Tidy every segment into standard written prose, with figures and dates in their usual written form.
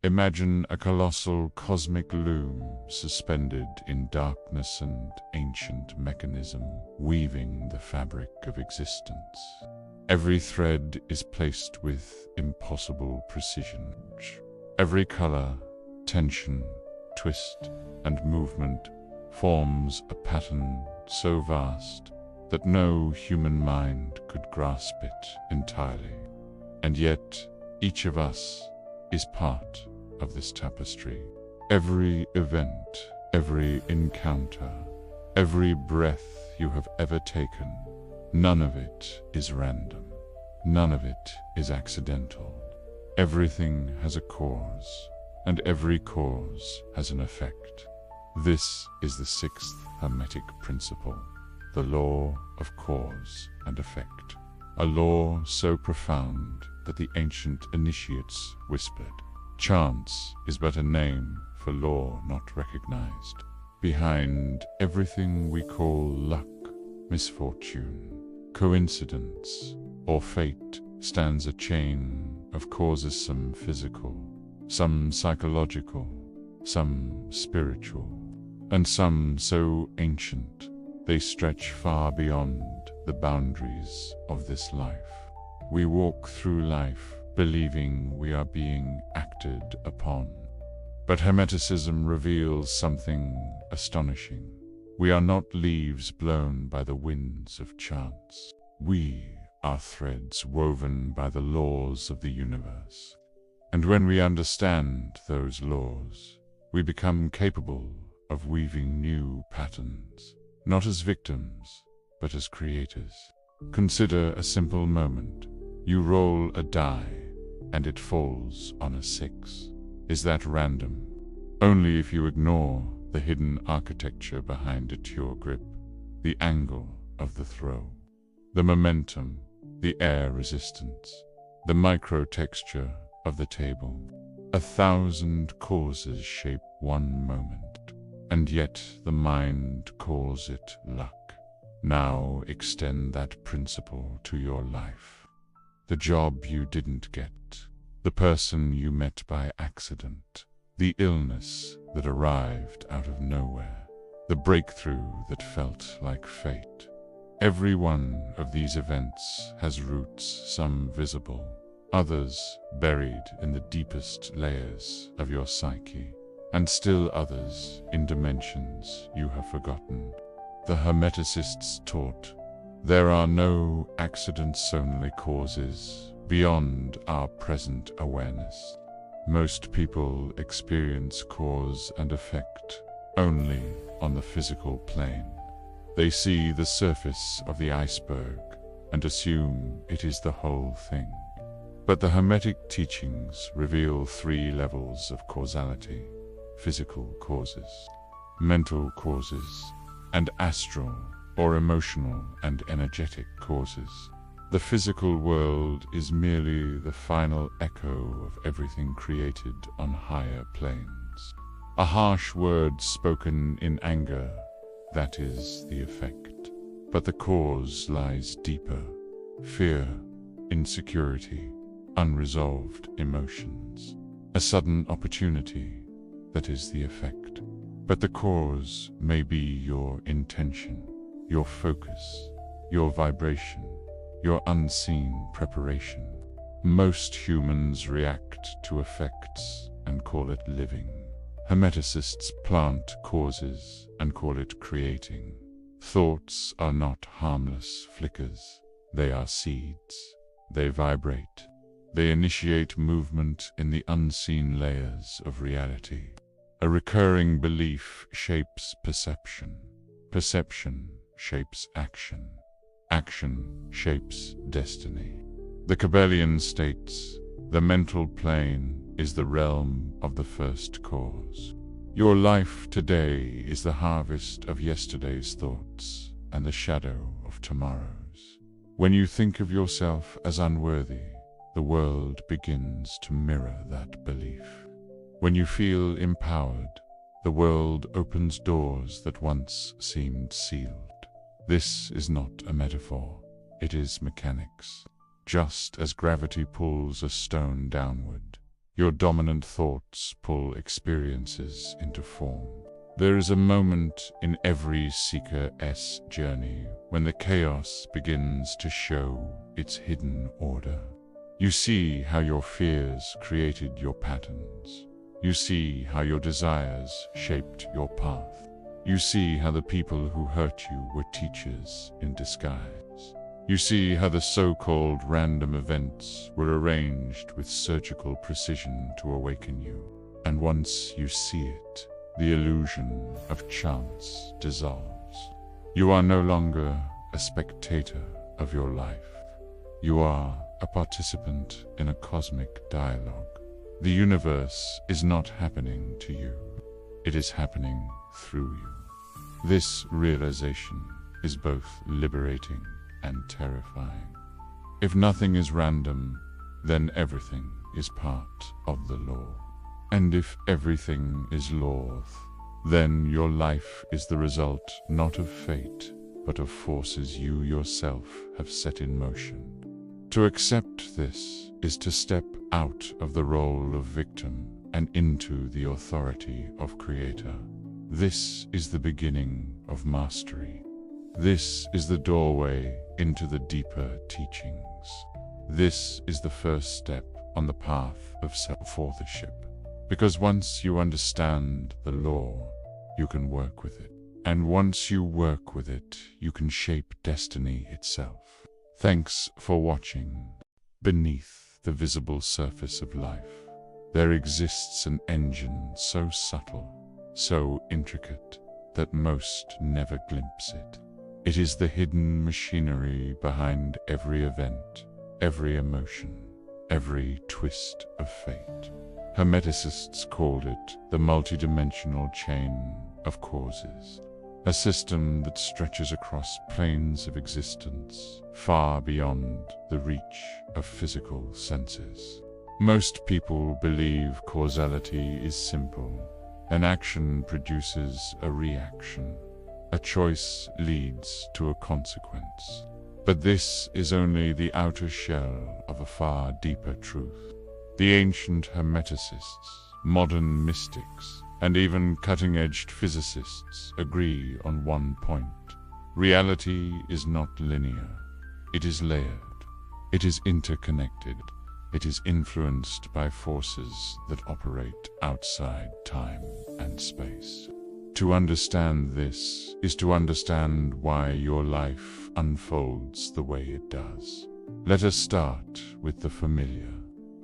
Imagine a colossal cosmic loom suspended in darkness and ancient mechanism, weaving the fabric of existence. Every thread is placed with impossible precision. Every color, tension, twist, and movement forms a pattern so vast that no human mind could grasp it entirely. And yet, each of us is part of this tapestry. Every event, every encounter, every breath you have ever taken, none of it is random. None of it is accidental. Everything has a cause, and every cause has an effect. This is the sixth Hermetic principle, the law of cause and effect. A law so profound that the ancient initiates whispered, "Chance is but a name for law not recognized." Behind everything we call luck, misfortune, coincidence, or fate stands a chain of causes, some physical, some psychological, some spiritual, and some so ancient they stretch far beyond the boundaries of this life. We walk through life believing we are being acted upon. But Hermeticism reveals something astonishing. We are not leaves blown by the winds of chance. We are threads woven by the laws of the universe. And when we understand those laws, we become capable of weaving new patterns, not as victims, but as creators. Consider a simple moment. You roll a die, and it falls on a 6. Is that random? Only if you ignore the hidden architecture behind it: your grip, the angle of the throw, the momentum, the air resistance, the micro-texture of the table. 1,000 causes shape one moment, and yet the mind calls it luck. Now extend that principle to your life. The job you didn't get, the person you met by accident, the illness that arrived out of nowhere, the breakthrough that felt like fate. Every one of these events has roots, some visible, others buried in the deepest layers of your psyche, and still others in dimensions you have forgotten. The Hermeticists taught, there are no accidents, only causes beyond our present awareness. Most people experience cause and effect only on the physical plane. They see the surface of the iceberg and assume it is the whole thing. But the Hermetic teachings reveal 3 levels of causality: physical causes, mental causes, and astral or emotional and energetic causes. The physical world is merely the final echo of everything created on higher planes. A harsh word spoken in anger, that is the effect. But the cause lies deeper: fear, insecurity, unresolved emotions. A sudden opportunity, that is the effect. But the cause may be your intention, your focus, your vibration, your unseen preparation. Most humans react to effects and call it living. Hermeticists plant causes and call it creating. Thoughts are not harmless flickers. They are seeds. They vibrate. They initiate movement in the unseen layers of reality. A recurring belief shapes perception. Perception shapes action. Action shapes destiny. The Kabbalion states, the mental plane is the realm of the first cause. Your life today is the harvest of yesterday's thoughts and the shadow of tomorrow's. When you think of yourself as unworthy, the world begins to mirror that belief. When you feel empowered, the world opens doors that once seemed sealed. This is not a metaphor, it is mechanics. Just as gravity pulls a stone downward, Your dominant thoughts pull experiences into form. There is a moment in every seeker's journey when the chaos begins to show its hidden order. You see how your fears created your patterns. You see how your desires shaped your path. You see how the people who hurt you were teachers in disguise. You see how the so-called random events were arranged with surgical precision to awaken you. And once you see it, the illusion of chance dissolves. You are no longer a spectator of your life. You are a participant in a cosmic dialogue. The universe is not happening to you. It is happening through you. This realization is both liberating and terrifying. If nothing is random, then everything is part of the law. And if everything is law, then your life is the result not of fate, but of forces you yourself have set in motion. To accept this is to step out of the role of victim and into the authority of creator. This is the beginning of mastery. This is the doorway into the deeper teachings. This is the first step on the path of self-authorship. Because once you understand the law, you can work with it. And once you work with it, you can shape destiny itself. Thanks for watching. Beneath the visible surface of life, there exists an engine so subtle, so intricate, that most never glimpse it. It is the hidden machinery behind every event, every emotion, every twist of fate. Hermeticists called it the multidimensional chain of causes, a system that stretches across planes of existence far beyond the reach of physical senses. Most people believe causality is simple. An action produces a reaction. A choice leads to a consequence. But this is only the outer shell of a far deeper truth. The ancient Hermeticists, modern mystics, and even cutting-edge physicists agree on one point. Reality is not linear. It is layered. It is interconnected. It is influenced by forces that operate outside time and space. To understand this is to understand why your life unfolds the way it does. Let us start with the familiar.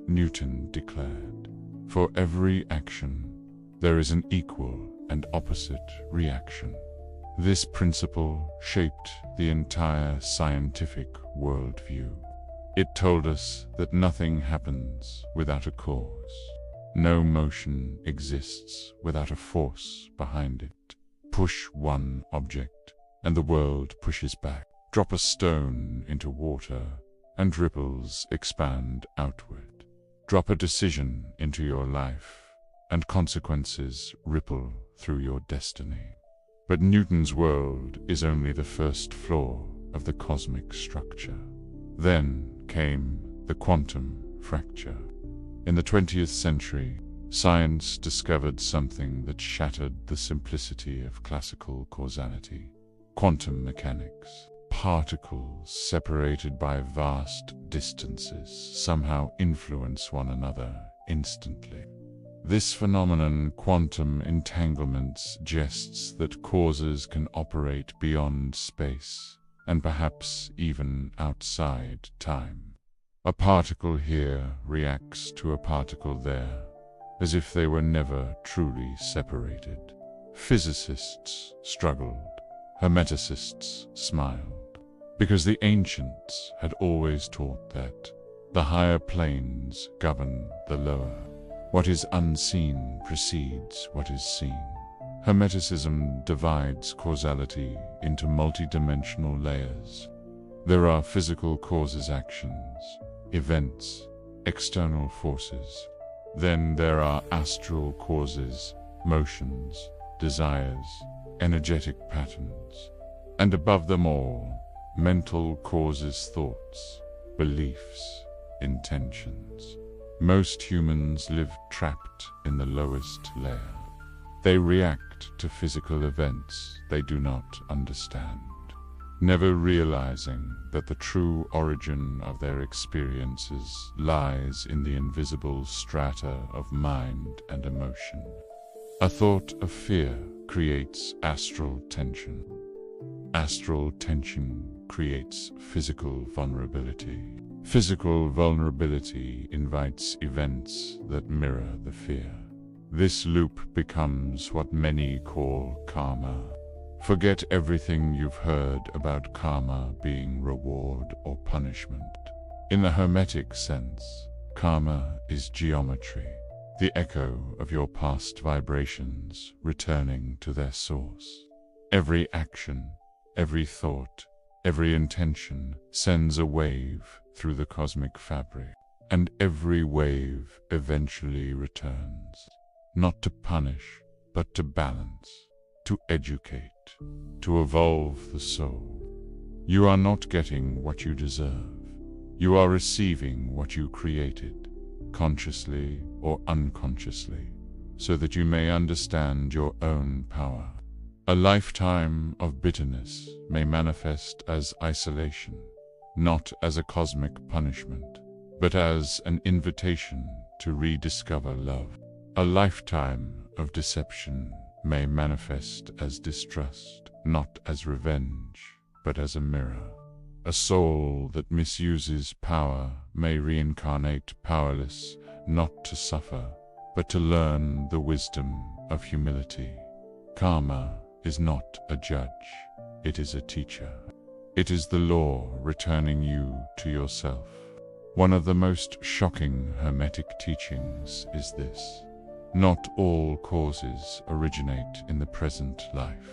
Newton declared, "For every action, there is an equal and opposite reaction." This principle shaped the entire scientific worldview. It told us that nothing happens without a cause. No motion exists without a force behind it. Push one object, and the world pushes back. Drop a stone into water, and ripples expand outward. Drop a decision into your life, and consequences ripple through your destiny. But Newton's world is only the first floor of the cosmic structure. Then came the quantum fracture. In the 20th century, science discovered something that shattered the simplicity of classical causality. Quantum mechanics. Particles separated by vast distances somehow influence one another instantly. This phenomenon, quantum entanglement, suggests that causes can operate beyond space and perhaps even outside time. A particle here reacts to a particle there, as if they were never truly separated. Physicists struggled. Hermeticists smiled, because the ancients had always taught that the higher planes govern the lower. What is unseen precedes what is seen. Hermeticism divides causality into multidimensional layers. There are physical causes, actions, events, external forces. Then there are astral causes, motions, desires, energetic patterns. And above them all, mental causes, thoughts, beliefs, intentions. Most humans live trapped in the lowest layer. They react to physical events they do not understand, never realizing that the true origin of their experiences lies in the invisible strata of mind and emotion. A thought of fear creates astral tension. Astral tension creates physical vulnerability. Physical vulnerability invites events that mirror the fear. This loop becomes what many call karma. Forget everything you've heard about karma being reward or punishment. In the Hermetic sense, karma is geometry, the echo of your past vibrations returning to their source. Every action, every thought, every intention sends a wave through the cosmic fabric, and every wave eventually returns, not to punish, but to balance, to educate, to evolve the soul. You are not getting what you deserve. You are receiving what you created, consciously or unconsciously, so that you may understand your own power. A lifetime of bitterness may manifest as isolation, not as a cosmic punishment, but as an invitation to rediscover love. A lifetime of deception may manifest as distrust, not as revenge, but as a mirror. A soul that misuses power may reincarnate powerless, not to suffer, but to learn the wisdom of humility. Karma is not a judge, it is a teacher. It is the law returning you to yourself. One of the most shocking Hermetic teachings is this: not all causes originate in the present life.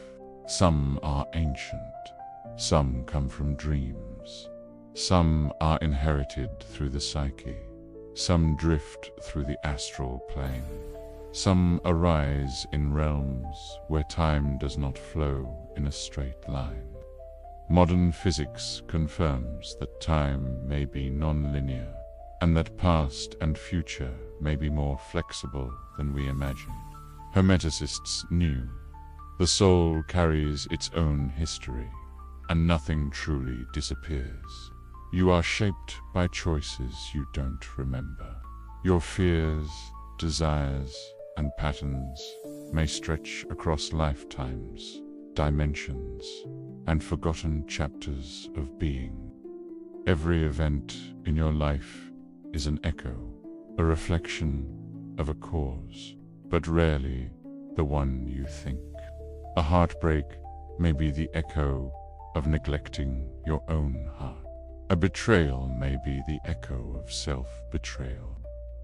Some are ancient, some come from dreams, some are inherited through the psyche, some drift through the astral plane, some arise in realms where time does not flow in a straight line. Modern physics confirms that time may be non-linear, and that past and future may be more flexible than we imagine. Hermeticists knew the soul carries its own history, and nothing truly disappears. You are shaped by choices you don't remember. Your fears, desires, and patterns may stretch across lifetimes, dimensions, and forgotten chapters of being. Every event in your life is an echo, a reflection of a cause, but rarely the one you think. A heartbreak may be the echo of neglecting your own heart. A betrayal may be the echo of self-betrayal.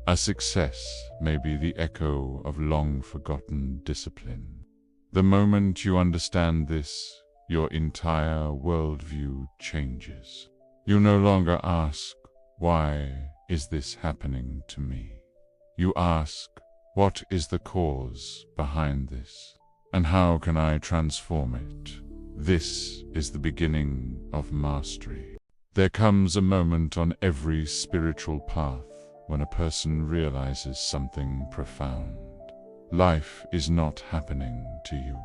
A success may be the echo of long-forgotten discipline. The moment you understand this, your entire worldview changes. You no longer ask, "Why is this happening to me?" You ask, "What is the cause behind this? And how can I transform it?" This is the beginning of mastery. There comes a moment on every spiritual path when a person realizes something profound. Life is not happening to you.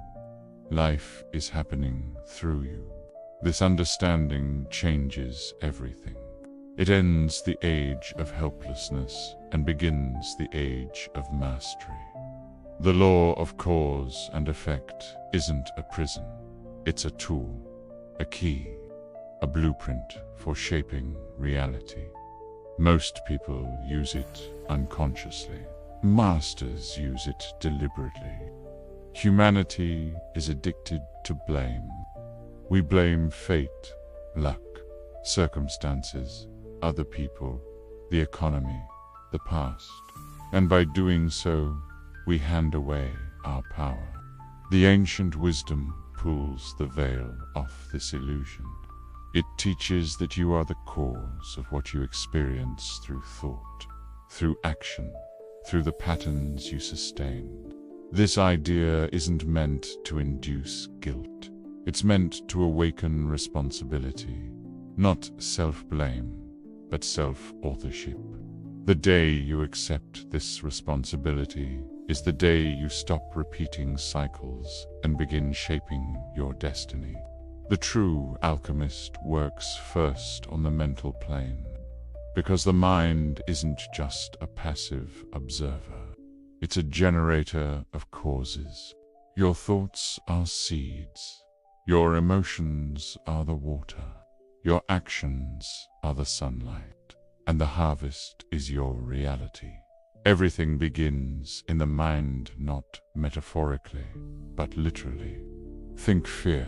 Life is happening through you. This understanding changes everything. It ends the age of helplessness and begins the age of mastery. The law of cause and effect isn't a prison. It's a tool, a key, a blueprint for shaping reality. Most people use it unconsciously. Masters use it deliberately. Humanity is addicted to blame. We blame fate, luck, circumstances, other people, the economy, the past, and by doing so, we hand away our power. The ancient wisdom pulls the veil off this illusion. It teaches that you are the cause of what you experience through thought, through action, through the patterns you sustain. This idea isn't meant to induce guilt. It's meant to awaken responsibility, not self-blame, but self-authorship. The day you accept this responsibility is the day you stop repeating cycles and begin shaping your destiny. The true alchemist works first on the mental plane, because the mind isn't just a passive observer. It's a generator of causes. Your thoughts are seeds. Your emotions are the water. Your actions are the sunlight. And the harvest is your reality. Everything begins in the mind, not metaphorically, but literally. Think fear,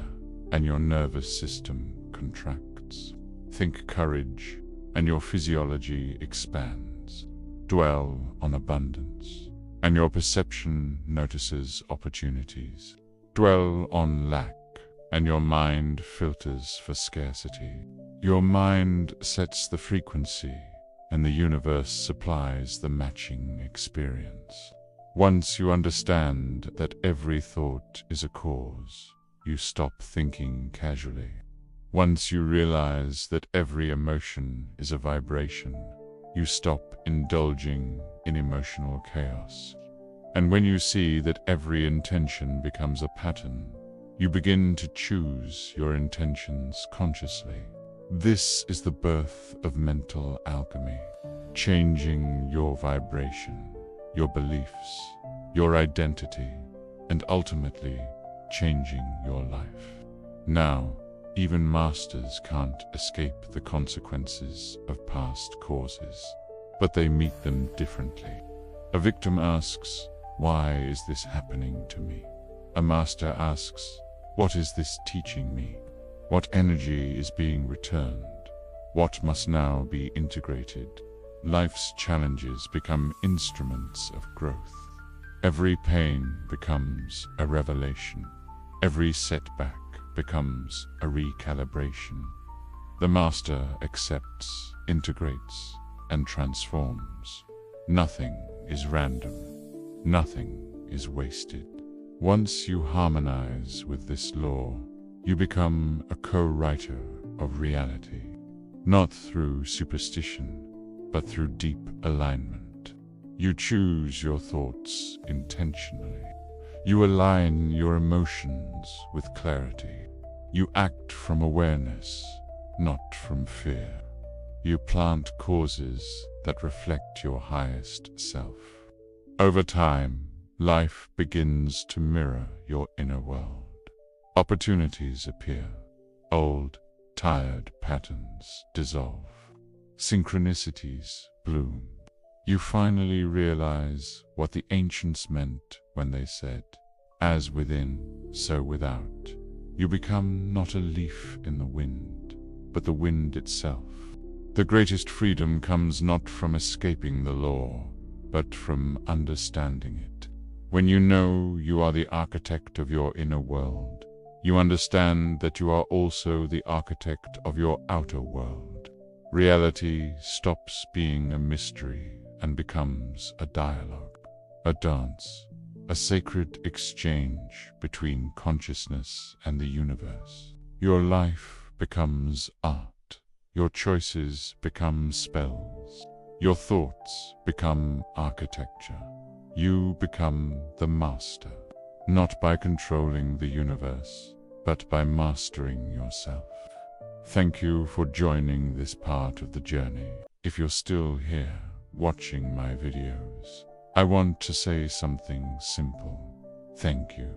and your nervous system contracts. Think courage, and your physiology expands. Dwell on abundance, and your perception notices opportunities. Dwell on lack, and your mind filters for scarcity. Your mind sets the frequency, and the universe supplies the matching experience. Once you understand that every thought is a cause, you stop thinking casually. Once you realize that every emotion is a vibration, you stop indulging in emotional chaos. And when you see that every intention becomes a pattern, you begin to choose your intentions consciously. This is the birth of mental alchemy, changing your vibration, your beliefs, your identity, and ultimately changing your life. Now, even masters can't escape the consequences of past causes, but they meet them differently. A victim asks, "Why is this happening to me?" A master asks, "What is this teaching me? What energy is being returned? What must now be integrated?" Life's challenges become instruments of growth. Every pain becomes a revelation. Every setback becomes a recalibration. The master accepts, integrates, and transforms. Nothing is random. Nothing is wasted. Once you harmonize with this law, you become a co-writer of reality, not through superstition, but through deep alignment. You choose your thoughts intentionally. You align your emotions with clarity. You act from awareness, not from fear. You plant causes that reflect your highest self. Over time, life begins to mirror your inner world. Opportunities appear. Old, tired patterns dissolve. Synchronicities bloom. You finally realize what the ancients meant when they said, "As within, so without." You become not a leaf in the wind, but the wind itself. The greatest freedom comes not from escaping the law, but from understanding it. When you know you are the architect of your inner world, you understand that you are also the architect of your outer world. Reality stops being a mystery and becomes a dialogue, a dance, a sacred exchange between consciousness and the universe. Your life becomes art. Your choices become spells. Your thoughts become architecture. You become the master, not by controlling the universe, but by mastering yourself. Thank you for joining this part of the journey. If you're still here, watching my videos, I want to say something simple. Thank you.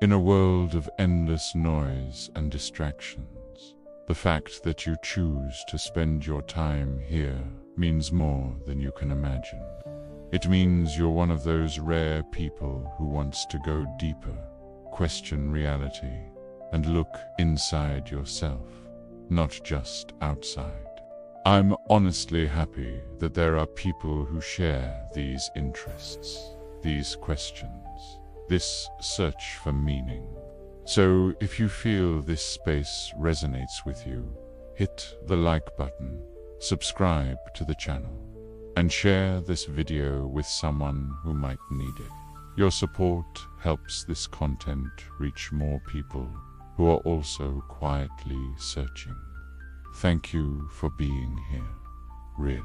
In a world of endless noise and distractions, the fact that you choose to spend your time here means more than you can imagine. It means you're one of those rare people who wants to go deeper, question reality, and look inside yourself, not just outside. I'm honestly happy that there are people who share these interests, these questions, this search for meaning. So if you feel this space resonates with you, hit the like button, subscribe to the channel, and share this video with someone who might need it. Your support helps this content reach more people who are also quietly searching. Thank you for being here, really.